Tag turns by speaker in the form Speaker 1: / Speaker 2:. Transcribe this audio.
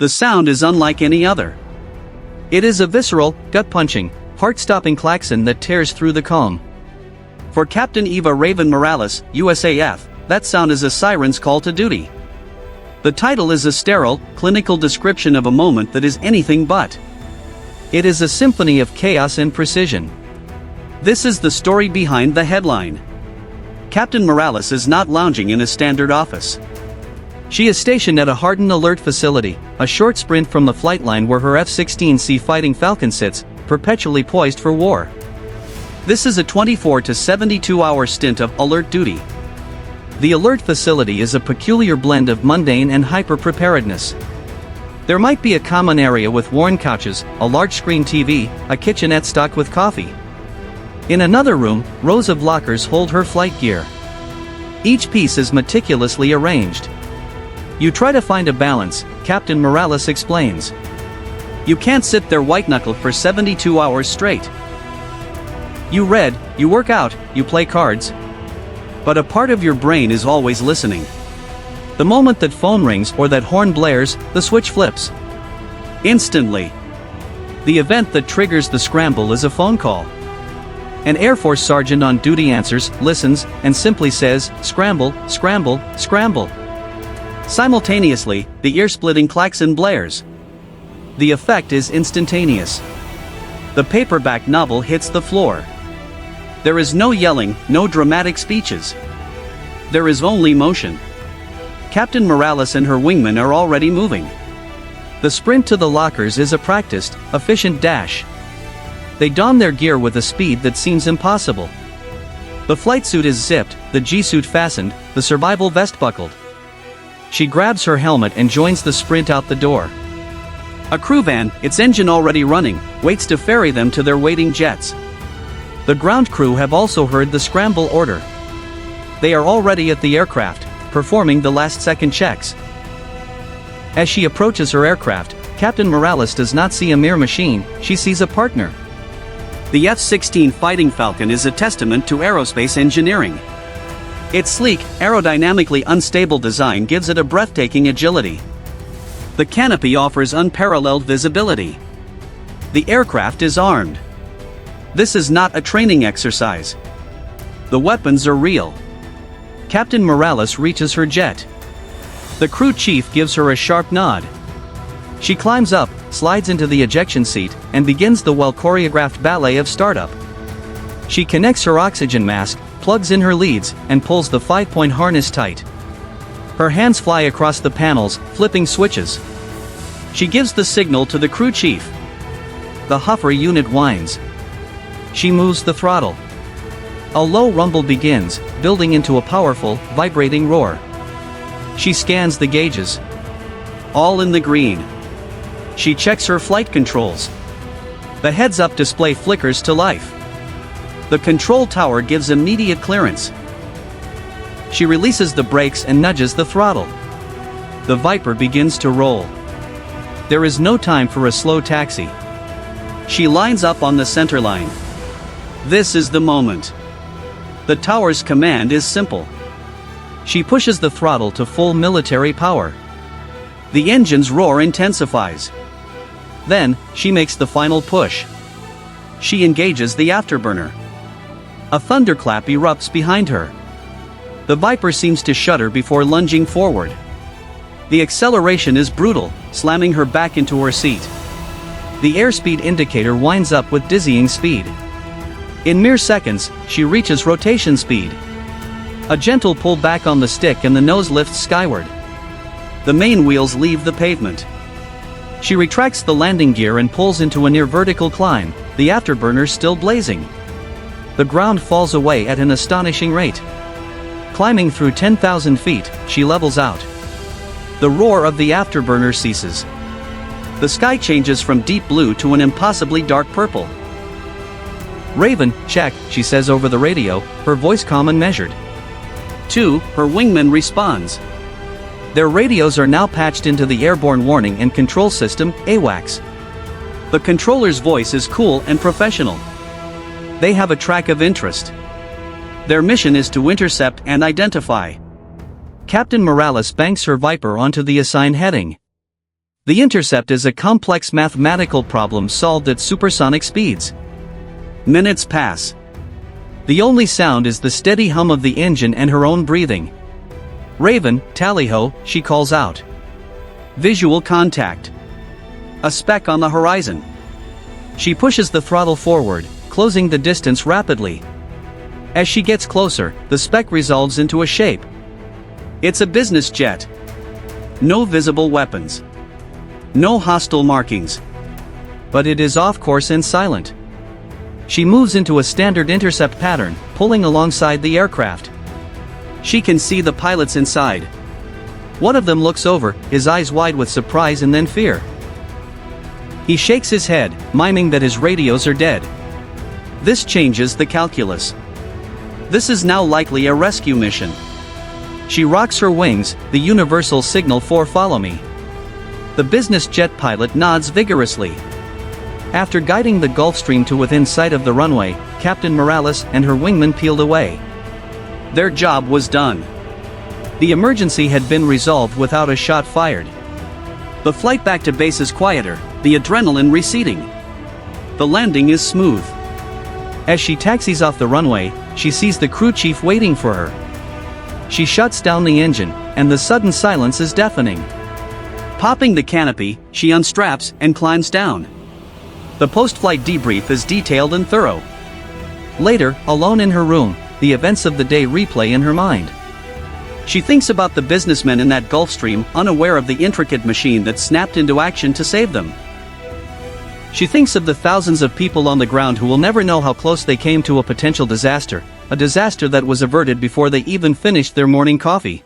Speaker 1: The sound is unlike any other. It is a visceral, gut-punching, heart-stopping klaxon that tears through the calm. For Captain Eva Raven Morales, USAF, that sound is a siren's call to duty. The title is a sterile, clinical description of a moment that is anything but. It is a symphony of chaos and precision. This is the story behind the headline. Captain Morales is not lounging in a standard office. She is stationed at a hardened alert facility, a short sprint from the flight line where her F-16C Fighting Falcon sits, perpetually poised for war. This is a 24 to 72-hour stint of alert duty. The alert facility is a peculiar blend of mundane and hyper-preparedness. There might be a common area with worn couches, a large-screen TV, a kitchenette stocked with coffee. In another room, rows of lockers hold her flight gear. Each piece is meticulously arranged. You try to find a balance, Captain Morales explains. You can't sit there white-knuckled for 72 hours straight. You read, you work out, you play cards. But a part of your brain is always listening. The moment that phone rings or that horn blares, the switch flips. Instantly. The event that triggers the scramble is a phone call. An Air Force sergeant on duty answers, listens, and simply says, "Scramble, scramble, scramble." Simultaneously, the ear-splitting klaxon blares. The effect is instantaneous. The paperback novel hits the floor. There is no yelling, no dramatic speeches. There is only motion. Captain Morales and her wingman are already moving. The sprint to the lockers is a practiced, efficient dash. They don their gear with a speed that seems impossible. The flight suit is zipped, the G-suit fastened, the survival vest buckled. She grabs her helmet and joins the sprint out the door. A crew van, its engine already running, waits to ferry them to their waiting jets. The ground crew have also heard the scramble order. They are already at the aircraft, performing the last-second checks. As she approaches her aircraft, Captain Morales does not see a mere machine, she sees a partner. The F-16 Fighting Falcon is a testament to aerospace engineering. Its sleek, aerodynamically unstable design gives it a breathtaking agility. The canopy offers unparalleled visibility. The aircraft is armed. This is not a training exercise. The weapons are real. Captain Morales reaches her jet. The crew chief gives her a sharp nod. She climbs up, slides into the ejection seat, and begins the well-choreographed ballet of startup. She connects her oxygen mask, plugs in her leads, and pulls the 5-point harness tight. Her hands fly across the panels, flipping switches. She gives the signal to the crew chief. The Huffer unit whines. She moves the throttle. A low rumble begins, building into a powerful, vibrating roar. She scans the gauges. All in the green. She checks her flight controls. The heads-up display flickers to life. The control tower gives immediate clearance. She releases the brakes and nudges the throttle. The Viper begins to roll. There is no time for a slow taxi. She lines up on the center line. This is the moment. The tower's command is simple. She pushes the throttle to full military power. The engine's roar intensifies. Then, she makes the final push. She engages the afterburner. A thunderclap erupts behind her. The Viper seems to shudder before lunging forward. The acceleration is brutal, slamming her back into her seat. The airspeed indicator winds up with dizzying speed. In mere seconds, she reaches rotation speed. A gentle pull back on the stick and the nose lifts skyward. The main wheels leave the pavement. She retracts the landing gear and pulls into a near vertical climb, the afterburner still blazing. The ground falls away at an astonishing rate. Climbing through 10,000 feet, she levels out. The roar of the afterburner ceases. The sky changes from deep blue to an impossibly dark purple. "Raven, check," she says over the radio, her voice calm and measured. 2, her wingman responds. Their radios are now patched into the Airborne Warning and Control System, AWACS. The controller's voice is cool and professional. They have a track of interest. Their mission is to intercept and identify. Captain Morales banks her Viper onto the assigned heading. The intercept is a complex mathematical problem solved at supersonic speeds. Minutes pass. The only sound is the steady hum of the engine and her own breathing. "Raven, tally-ho," she calls out. Visual contact. A speck on the horizon. She pushes the throttle forward, closing the distance rapidly. As she gets closer, the speck resolves into a shape. It's a business jet. No visible weapons. No hostile markings. But it is off course and silent. She moves into a standard intercept pattern, pulling alongside the aircraft. She can see the pilots inside. One of them looks over, his eyes wide with surprise and then fear. He shakes his head, miming that his radios are dead. This changes the calculus. This is now likely a rescue mission. She rocks her wings, the universal signal for "follow me." The business jet pilot nods vigorously. After guiding the Gulfstream to within sight of the runway, Captain Morales and her wingman peeled away. Their job was done. The emergency had been resolved without a shot fired. The flight back to base is quieter, the adrenaline receding. The landing is smooth. As she taxis off the runway, she sees the crew chief waiting for her. She shuts down the engine, and the sudden silence is deafening. Popping the canopy, she unstraps and climbs down. The post-flight debrief is detailed and thorough. Later, alone in her room, the events of the day replay in her mind. She thinks about the businessmen in that Gulfstream, unaware of the intricate machine that snapped into action to save them. She thinks of the thousands of people on the ground who will never know how close they came to a potential disaster, a disaster that was averted before they even finished their morning coffee.